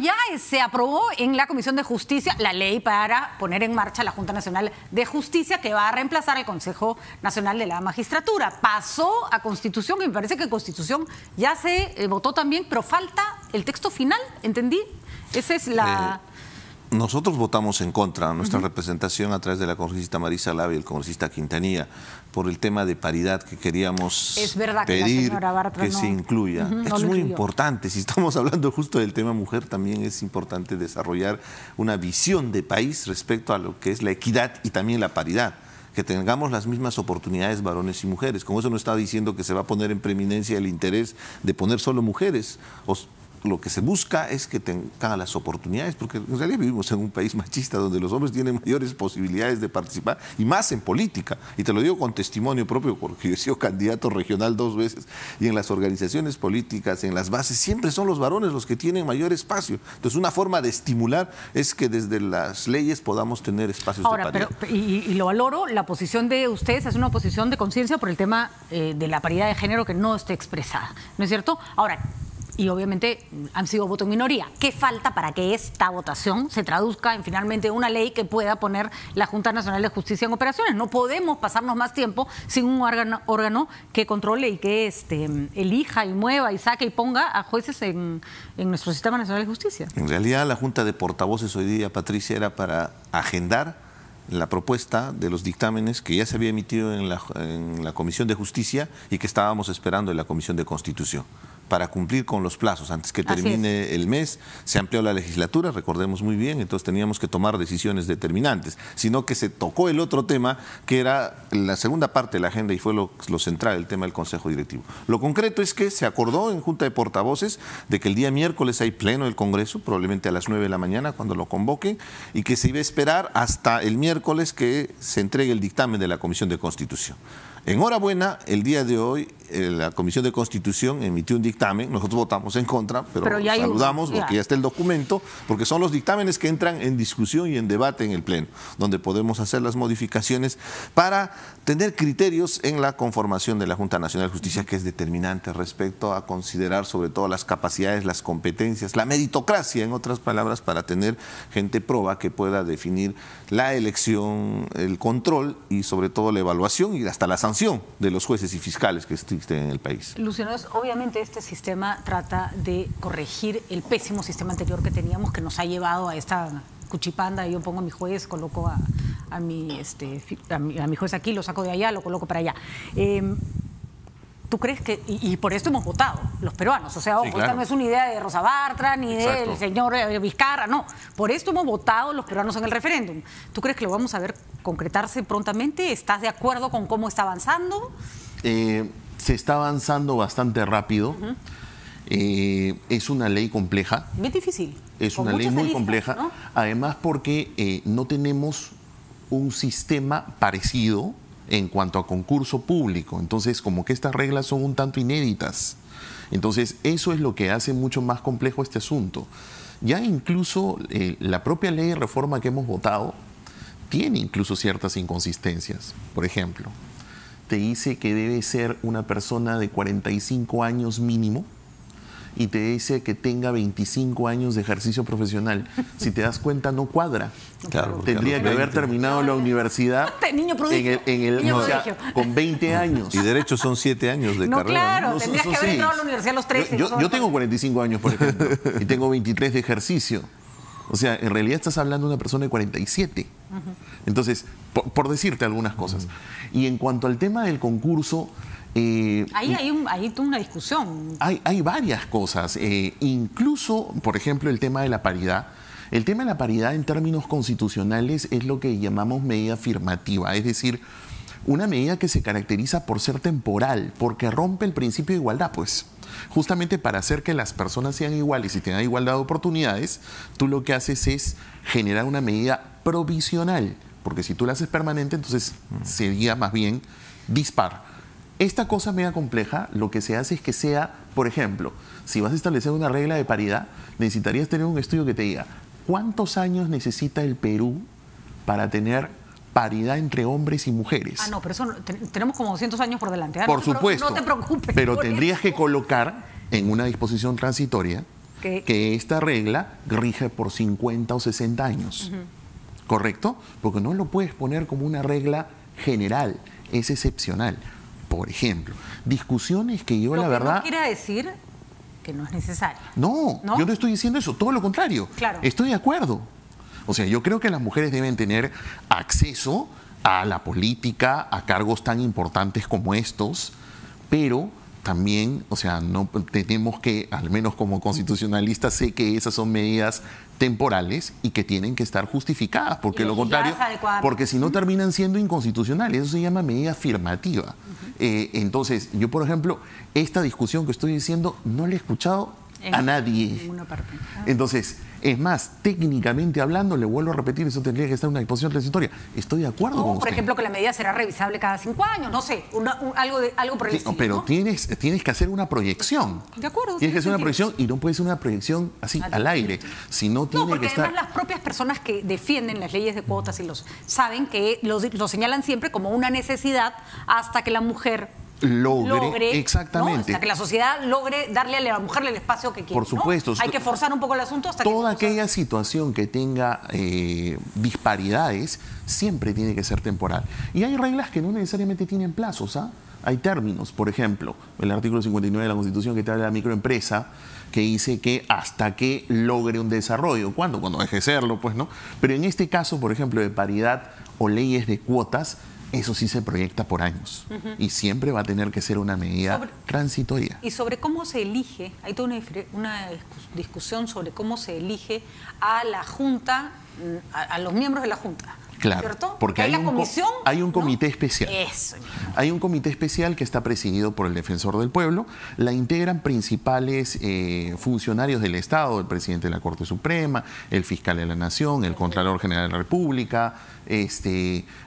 ya se aprobó en la Comisión de Justicia la ley para poner en marcha la Junta Nacional de Justicia que va a reemplazar al Consejo Nacional de la Magistratura. Pasó a Constitución y me parece que en Constitución ya se votó también, pero falta el texto final, ¿entendí? Esa es la... Nosotros votamos en contra, nuestra representación a través de la congresista Marisa Lava y el congresista Quintanilla, por el tema de paridad que queríamos pedir que se incluya. Esto es muy importante, si estamos hablando justo del tema mujer, también es importante desarrollar una visión de país respecto a lo que es la equidad y también la paridad. Que tengamos las mismas oportunidades varones y mujeres. Con eso no está diciendo que se va a poner en preeminencia el interés de poner solo mujeres. Lo que se busca es que tengan las oportunidades, porque en realidad vivimos en un país machista donde los hombres tienen mayores posibilidades de participar, y más en política. Y te lo digo con testimonio propio, porque yo he sido candidato regional 2 veces, y en las organizaciones políticas, en las bases, siempre son los varones los que tienen mayor espacio. Entonces, una forma de estimular es que desde las leyes podamos tener espacios de paridad. Y lo valoro, la posición de ustedes es una posición de conciencia por el tema de la paridad de género que no esté expresada, ¿no es cierto? Ahora, y obviamente han sido voto en minoría. ¿Qué falta para que esta votación se traduzca en finalmente una ley que pueda poner la Junta Nacional de Justicia en operaciones? No podemos pasarnos más tiempo sin un órgano que controle y que elija y mueva y saque y ponga a jueces en nuestro Sistema Nacional de Justicia. En realidad la Junta de Portavoces hoy día, Patricia, era para agendar la propuesta de los dictámenes que ya se había emitido en la Comisión de Justicia y que estábamos esperando en la Comisión de Constitución, para cumplir con los plazos. Antes que termine el mes, se amplió la legislatura, recordemos muy bien, entonces teníamos que tomar decisiones determinantes, sino que se tocó el otro tema, que era la segunda parte de la agenda y fue lo central, el tema del Consejo Directivo. Lo concreto es que se acordó en Junta de Portavoces de que el día miércoles hay pleno del Congreso, probablemente a las 9 de la mañana cuando lo convoquen, y que se iba a esperar hasta el miércoles que se entregue el dictamen de la Comisión de Constitución. Enhorabuena, el día de hoy la Comisión de Constitución emitió un dictamen, nosotros votamos en contra, pero saludamos porque ya está el documento, porque son los dictámenes que entran en discusión y en debate en el Pleno, donde podemos hacer las modificaciones para tener criterios en la conformación de la Junta Nacional de Justicia, que es determinante respecto a considerar sobre todo las capacidades, las competencias, la meritocracia, en otras palabras, para tener gente proba que pueda definir la elección, el control y sobre todo la evaluación y hasta la sanción de los jueces y fiscales que existen en el país. Luciano, obviamente este sistema trata de corregir el pésimo sistema anterior que teníamos, que nos ha llevado a esta cuchipanda. Yo pongo a mi juez, coloco a mi juez aquí, lo saco de allá, lo coloco para allá. ¿Tú crees que, y por esto hemos votado los peruanos, o sea, ojo, esta no es una idea de Rosa Bartra ni del señor Vizcarra, no, por esto hemos votado los peruanos en el referéndum? ¿Tú crees que lo vamos a ver concretarse prontamente? ¿Estás de acuerdo con cómo está avanzando? Se está avanzando bastante rápido. Es una ley compleja. Bien difícil. Es una ley muy compleja, ¿no? Además porque no tenemos un sistema parecido en cuanto a concurso público. Entonces, como que estas reglas son un tanto inéditas. Entonces, eso es lo que hace mucho más complejo este asunto. Ya incluso la propia ley de reforma que hemos votado tiene incluso ciertas inconsistencias. Por ejemplo, te dice que debe ser una persona de 45 años mínimo y te dice que tenga 25 años de ejercicio profesional. Si te das cuenta, no cuadra. Claro, tendría que haber terminado la universidad con 20 años. Y derecho son 7 años de carrera. Claro, ¿no? Tendrías que haber entrado a la universidad a los 13. Yo tengo 45 años, por ejemplo, y tengo 23 de ejercicio. O sea, en realidad estás hablando de una persona de 47. Entonces, por decirte algunas cosas. Y en cuanto al tema del concurso... Ahí hay una discusión. Hay varias cosas. Incluso, por ejemplo, el tema de la paridad. El tema de la paridad en términos constitucionales es lo que llamamos medida afirmativa. Es decir, una medida que se caracteriza por ser temporal, porque rompe el principio de igualdad, pues. Justamente para hacer que las personas sean iguales y tengan igualdad de oportunidades, tú lo que haces es generar una medida provisional, porque si tú la haces permanente, entonces sería más bien dispar. Esta cosa media compleja, lo que se hace es que sea, por ejemplo, si vas a establecer una regla de paridad, necesitarías tener un estudio que te diga ¿cuántos años necesita el Perú para tener paridad entre hombres y mujeres? Ah, no, pero eso tenemos como 200 años por delante. Por supuesto. No te preocupes. Pero tendrías que colocar en una disposición transitoria que esta regla rige por 50 o 60 años. ¿Correcto? Porque no lo puedes poner como una regla general, es excepcional. Por ejemplo, discusiones que yo la verdad... No quiere decir que no es necesario. No, yo no estoy diciendo eso, todo lo contrario. Claro. Estoy de acuerdo. O sea, yo creo que las mujeres deben tener acceso a la política, a cargos tan importantes como estos, pero también, o sea, no tenemos que, al menos como constitucionalistas, sé que esas son medidas temporales y que tienen que estar justificadas, porque lo contrario, porque si no terminan siendo inconstitucionales. Eso se llama medida afirmativa. Entonces, yo, por ejemplo, esta discusión que estoy diciendo no la he escuchado a nadie. Ninguna parte. Entonces, es más, técnicamente hablando, le vuelvo a repetir, eso tendría que estar en una disposición transitoria. Estoy de acuerdo con usted. Por ejemplo, que la medida será revisable cada 5 años, no sé, algo por el estilo. Pero ¿no? tienes que hacer una proyección. De acuerdo. Tienes que hacer una proyección y no puede ser una proyección así al aire. Sino tiene porque que estar... además las propias personas que defienden las leyes de cuotas y saben que lo señalan siempre como una necesidad hasta que la mujer logre exactamente. ¿no? Hasta que la sociedad logre darle a la mujer el espacio que quiere. Por supuesto. ¿No? Hay que forzar un poco el asunto hasta toda aquella situación que tenga disparidades siempre tiene que ser temporal. Y hay reglas que no necesariamente tienen plazos, ¿ah? Hay términos. Por ejemplo, el artículo 59 de la Constitución que te habla de la microempresa, que dice que hasta que logre un desarrollo. ¿Cuándo? Cuando deje de serlo, pues, ¿no? Pero en este caso, por ejemplo, de paridad o leyes de cuotas, eso sí se proyecta por años y siempre va a tener que ser una medida transitoria. Y sobre cómo se elige, hay toda una discusión sobre cómo se elige a la Junta, a los miembros de la Junta. Claro, ¿cierto? porque hay un comité especial. Eso. Hay un comité especial que está presidido por el defensor del pueblo. La integran principales funcionarios del Estado, el presidente de la Corte Suprema, el fiscal de la Nación, el Contralor General de la República,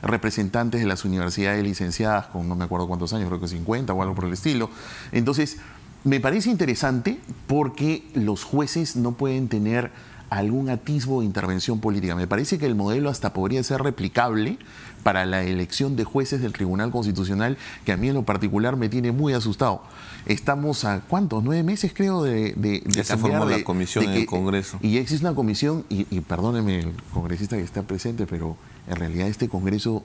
representantes de las universidades licenciadas con no me acuerdo cuántos años, creo que 50 o algo por el estilo. Entonces, me parece interesante porque los jueces no pueden tener algún atisbo de intervención política. Me parece que el modelo hasta podría ser replicable para la elección de jueces del Tribunal Constitucional, que a mí en lo particular me tiene muy asustado. Estamos a, ¿cuántos? 9 meses, creo, de se formó la comisión en el Congreso. Y ya existe una comisión, y perdóneme el congresista que está presente, pero en realidad este Congreso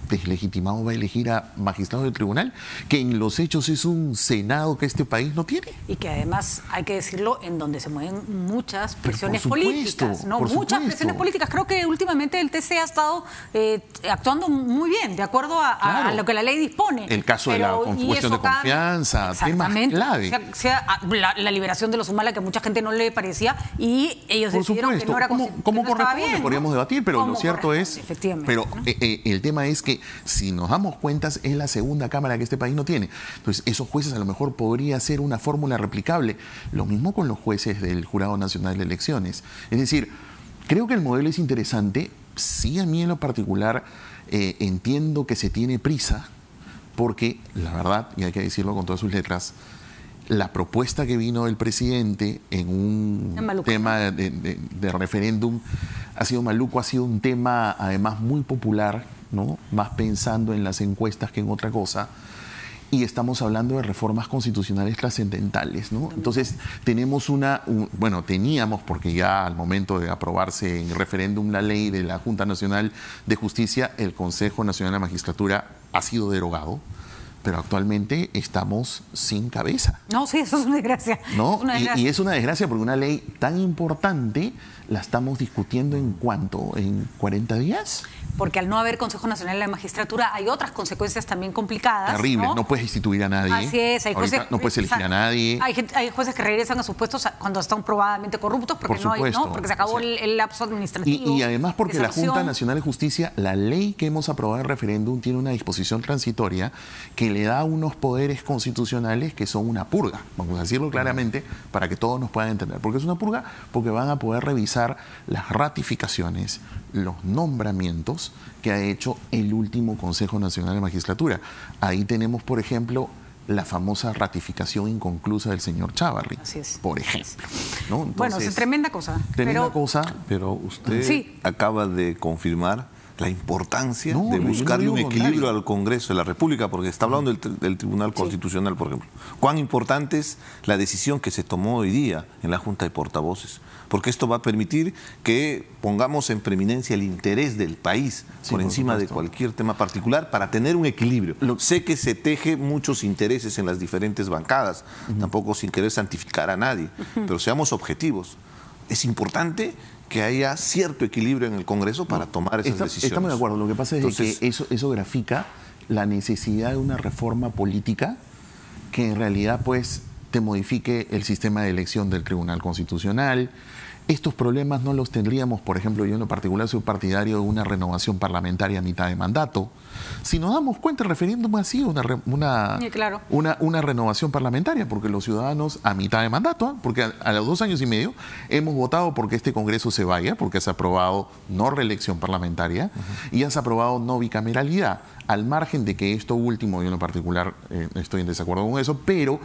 deslegitimado va a elegir a magistrados del tribunal, que en los hechos es un Senado que este país no tiene. Y que además, hay que decirlo, en donde se mueven muchas presiones por supuesto, políticas, ¿no? por Muchas supuesto. presiones políticas. Creo que últimamente el TC ha estado actuando muy bien, de acuerdo a lo que la ley dispone. El caso de la cuestión de confianza, temas clave. La liberación de los Humala, que a mucha gente no le parecía, y ellos por decidieron supuesto. que no era ¿Cómo que no estaba bien, ¿no? Podríamos debatir, pero lo cierto es... Efectivamente. Pero el tema es que, si nos damos cuenta, es la segunda cámara que este país no tiene. Entonces, esos jueces a lo mejor podría ser una fórmula replicable. Lo mismo con los jueces del Jurado Nacional de Elecciones. Es decir, creo que el modelo es interesante. Sí, a mí en lo particular entiendo que se tiene prisa, porque la verdad, y hay que decirlo con todas sus letras, la propuesta que vino del presidente en un tema de referéndum ha sido maluco, ha sido un tema además muy popular, ¿no? Más pensando en las encuestas que en otra cosa. Y estamos hablando de reformas constitucionales trascendentales, ¿no? Entonces, teníamos teníamos, porque ya al momento de aprobarse en referéndum la ley de la Junta Nacional de Justicia, el Consejo Nacional de la Magistratura ha sido derogado, pero actualmente estamos sin cabeza. No, sí, eso es una desgracia. ¿No? Es una desgracia. Y es una desgracia porque una ley tan importante la estamos discutiendo ¿en cuánto? ¿En 40 días? Porque al no haber Consejo Nacional de la Magistratura hay otras consecuencias también complicadas. Terrible, no puedes instituir a nadie. Así es, hay jueces, no puedes elegir a nadie. Hay jueces que regresan a sus puestos cuando están probadamente corruptos porque porque se acabó el lapso administrativo. Y además porque la Junta Nacional de Justicia, la ley que hemos aprobado en referéndum tiene una disposición transitoria que le da unos poderes constitucionales que son una purga, vamos a decirlo claramente, para que todos nos puedan entender. ¿Por qué es una purga? Porque van a poder revisar las ratificaciones, los nombramientos que ha hecho el último Consejo Nacional de Magistratura. Ahí tenemos, por ejemplo, la famosa ratificación inconclusa del señor Chávarri, por ejemplo, ¿no? Entonces, bueno, es tremenda cosa. Pero usted acaba de confirmar la importancia No, de yo no buscarle digo un lo contrario. equilibrio al Congreso de la República, porque está hablando del Tribunal Constitucional, por ejemplo. Cuán importante es la decisión que se tomó hoy día en la Junta de Portavoces, porque esto va a permitir que pongamos en preeminencia el interés del país por encima de cualquier tema particular para tener un equilibrio. Sé que se teje muchos intereses en las diferentes bancadas, tampoco sin querer santificar a nadie, pero seamos objetivos. Es importante que haya cierto equilibrio en el Congreso para tomar esas decisiones. Estamos de acuerdo. Lo que pasa es que eso grafica la necesidad de una reforma política que en realidad pues te modifique el sistema de elección del Tribunal Constitucional. Estos problemas no los tendríamos, por ejemplo, yo en lo particular soy partidario de una renovación parlamentaria a mitad de mandato. Si nos damos cuenta, el referéndum ha sido una renovación parlamentaria, porque los ciudadanos a mitad de mandato, porque a los 2 años y medio hemos votado porque este Congreso se vaya, porque se ha aprobado no reelección parlamentaria y se ha aprobado no bicameralidad, al margen de que esto último, yo en lo particular estoy en desacuerdo con eso, pero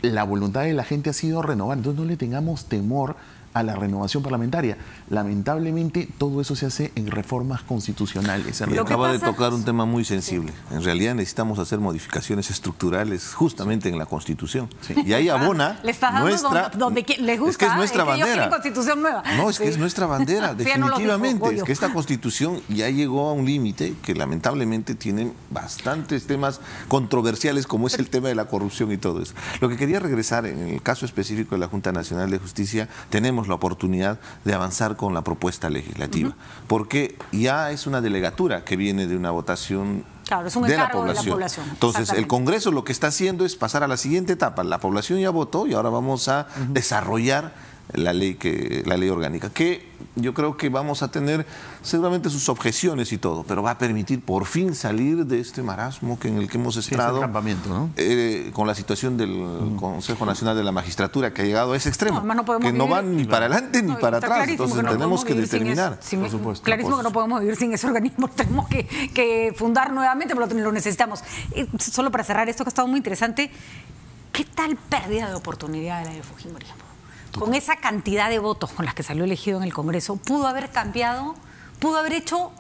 la voluntad de la gente ha sido renovar, entonces no le tengamos temor a la renovación parlamentaria. Lamentablemente todo eso se hace en reformas constitucionales. Y acaba de tocar un tema muy sensible. En realidad necesitamos hacer modificaciones estructurales justamente en la Constitución. Y ahí abona nuestra... donde les gusta, es que es nuestra bandera. Constitución nueva. No, es que es nuestra bandera, definitivamente. Es que esta Constitución ya llegó a un límite que lamentablemente tiene bastantes temas controversiales, como es el tema de la corrupción y todo eso. Lo que quería regresar, en el caso específico de la Junta Nacional de Justicia, tenemos la oportunidad de avanzar con la propuesta legislativa, porque ya es una delegatura que viene de una votación de la población. Entonces, el Congreso lo que está haciendo es pasar a la siguiente etapa. La población ya votó y ahora vamos a desarrollar la ley orgánica, que yo creo que vamos a tener seguramente sus objeciones y todo, pero va a permitir por fin salir de este marasmo en el que hemos estado, ¿no? Con la situación del Consejo Nacional de la Magistratura, que ha llegado a ese extremo, que no van ni para adelante ni para atrás. Entonces tenemos que determinar. Por supuesto, clarísimo que no podemos vivir sin ese organismo, tenemos que fundar nuevamente, pero lo necesitamos. Solo para cerrar esto que ha estado muy interesante, ¿qué tal pérdida de oportunidad era el fujimorismo? Con esa cantidad de votos con las que salió elegido en el Congreso, pudo haber cambiado, pudo haber hecho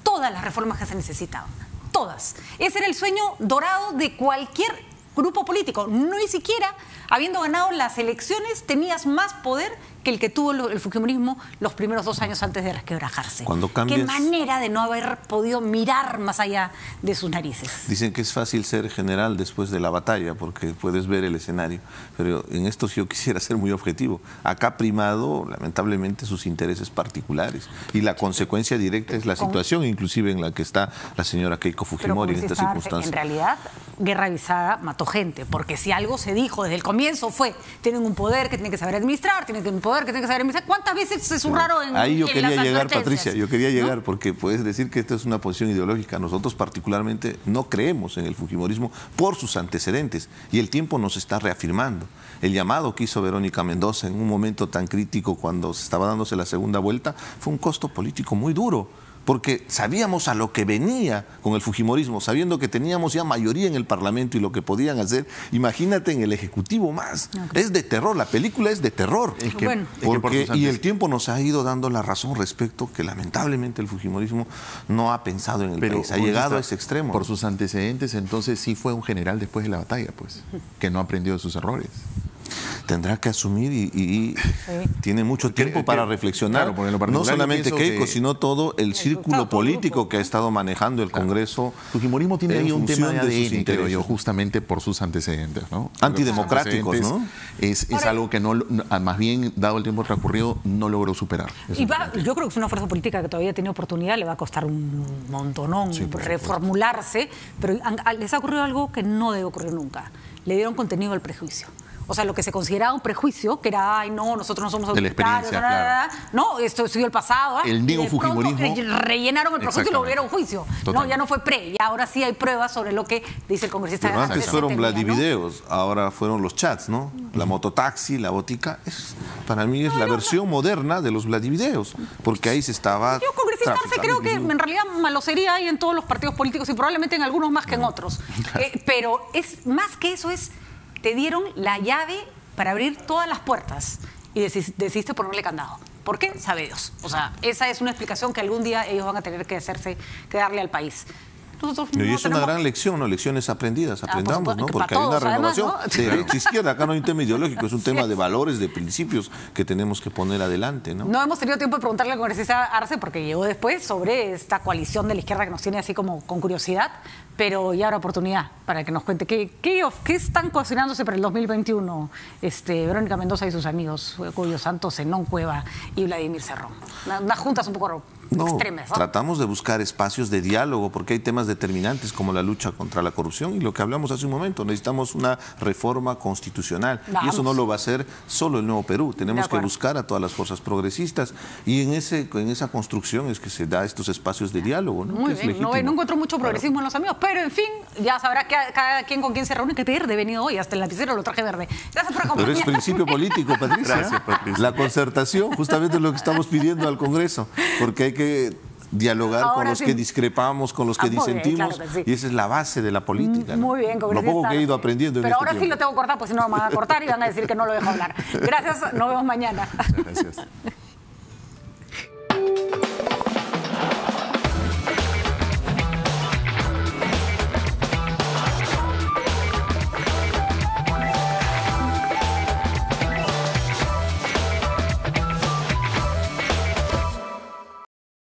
todas las reformas que se necesitaban. Todas. Ese era el sueño dorado de cualquier grupo político. No ni siquiera, habiendo ganado las elecciones, tenías más poder que el que tuvo el fujimorismo los primeros 2 años antes de resquebrajarse. Qué manera de no haber podido mirar más allá de sus narices. Dicen que es fácil ser general después de la batalla porque puedes ver el escenario, pero en esto yo quisiera ser muy objetivo. Acá ha primado lamentablemente sus intereses particulares y la consecuencia directa es la situación inclusive en la que está la señora Keiko Fujimori en estas circunstancias. En realidad, guerra avisada mató gente, porque si algo se dijo desde el comienzo fue, tienen un poder que tienen que saber administrar, tienen un poder que tienen que saber administrar. ¿Cuántas veces se zurraron en ahí yo en quería las llegar, advertencias? Patricia, yo quería llegar, ¿no? Porque puedes decir que esto es una posición ideológica. Nosotros particularmente no creemos en el fujimorismo por sus antecedentes y el tiempo nos está reafirmando. El llamado que hizo Verónica Mendoza en un momento tan crítico cuando se estaba dándose la segunda vuelta fue un costo político muy duro, porque sabíamos a lo que venía con el fujimorismo, sabiendo que teníamos ya mayoría en el Parlamento y lo que podían hacer. Imagínate en el Ejecutivo más. Okay. Es de terror, la película es de terror. Y el tiempo nos ha ido dando la razón respecto que lamentablemente el fujimorismo no ha pensado en el país, ha llegado a ese extremo. Por sus antecedentes, entonces sí fue un general después de la batalla, pues, que no aprendió de sus errores. Tendrá que asumir y tiene mucho tiempo para reflexionar. Claro, no solamente Keiko, sino todo el círculo político que ha estado manejando el Congreso. Fujimorismo tiene ahí un tema de ADN, creo yo, justamente por sus antecedentes, ¿no? Antidemocráticos, ¿no? Es algo que no, más bien, dado el tiempo transcurrido, no logró superar. Yo creo que es una fuerza política que todavía tiene oportunidad, le va a costar un montonón reformularse, pero les ha ocurrido algo que no debe ocurrir nunca. Le dieron contenido al prejuicio. O sea, lo que se consideraba un prejuicio, que era, ay, no, nosotros no somos autoritarios, no, esto siguió el pasado. El neofujimorismo. Rellenaron el prejuicio y lo volvieron juicio. No, ya no fue pre, ya ahora sí hay pruebas sobre lo que dice el congresista. Pero antes fueron Vladivideos, ahora fueron los chats, ¿no? La mototaxi, la botica, para mí es la versión moderna de los Vladivideos, porque ahí se estaba... Yo congresista creo que en realidad malosería hay en todos los partidos políticos y probablemente en algunos más que en otros. Pero es más que eso, te dieron la llave para abrir todas las puertas y decidiste ponerle candado. ¿Por qué? Sabe Dios. O sea, esa es una explicación que algún día ellos van a tener que darle al país. Nosotros y no es una tenemos... gran lección, ¿no? Lecciones aprendidas, aprendamos, ¿no? Porque hay para una todos, además, renovación ¿no? de derecha e izquierda. Acá no hay un tema ideológico, es un tema Sí. de valores, de principios que tenemos que poner adelante, ¿no? No hemos tenido tiempo de preguntarle al congresista Arce, porque llegó después, sobre esta coalición de la izquierda que nos tiene así como con curiosidad, pero ya habrá oportunidad para que nos cuente qué están cocinándose para el 2021 Verónica Mendoza y sus amigos, Cuyo Santos, Zenón Cueva y Vladimir Cerrón. Unas juntas un poco extremas, ¿no? Tratamos de buscar espacios de diálogo porque hay temas determinantes como la lucha contra la corrupción y lo que hablamos hace un momento, necesitamos una reforma constitucional. Vamos. Y eso no lo va a hacer solo el Nuevo Perú, tenemos que acuerdo. buscar a todas las fuerzas progresistas y en esa construcción es que se da estos espacios de diálogo, ¿no? Muy Que es bien, no legítimo. encuentro mucho progresismo en los amigos, pero en fin, ya sabrá cada quien con quién se reúne, que verde he venido hoy, hasta el lapicero lo traje verde. Gracias por acompañarme. Pero es principio político, Patricia. Gracias, Patricia. La concertación, justamente es lo que estamos pidiendo al Congreso, porque hay que dialogar Ahora con los sí. que discrepamos, con los que Muy bien, disentimos, claro que sí. y esa es la base de la política, ¿no? Muy bien, Lo congresista. poco que he ido aprendiendo en Pero este ahora sí tiempo. lo tengo que cortar, pues si no me van a cortar y van a decir que no lo dejo hablar. Gracias, nos vemos mañana. Muchas gracias.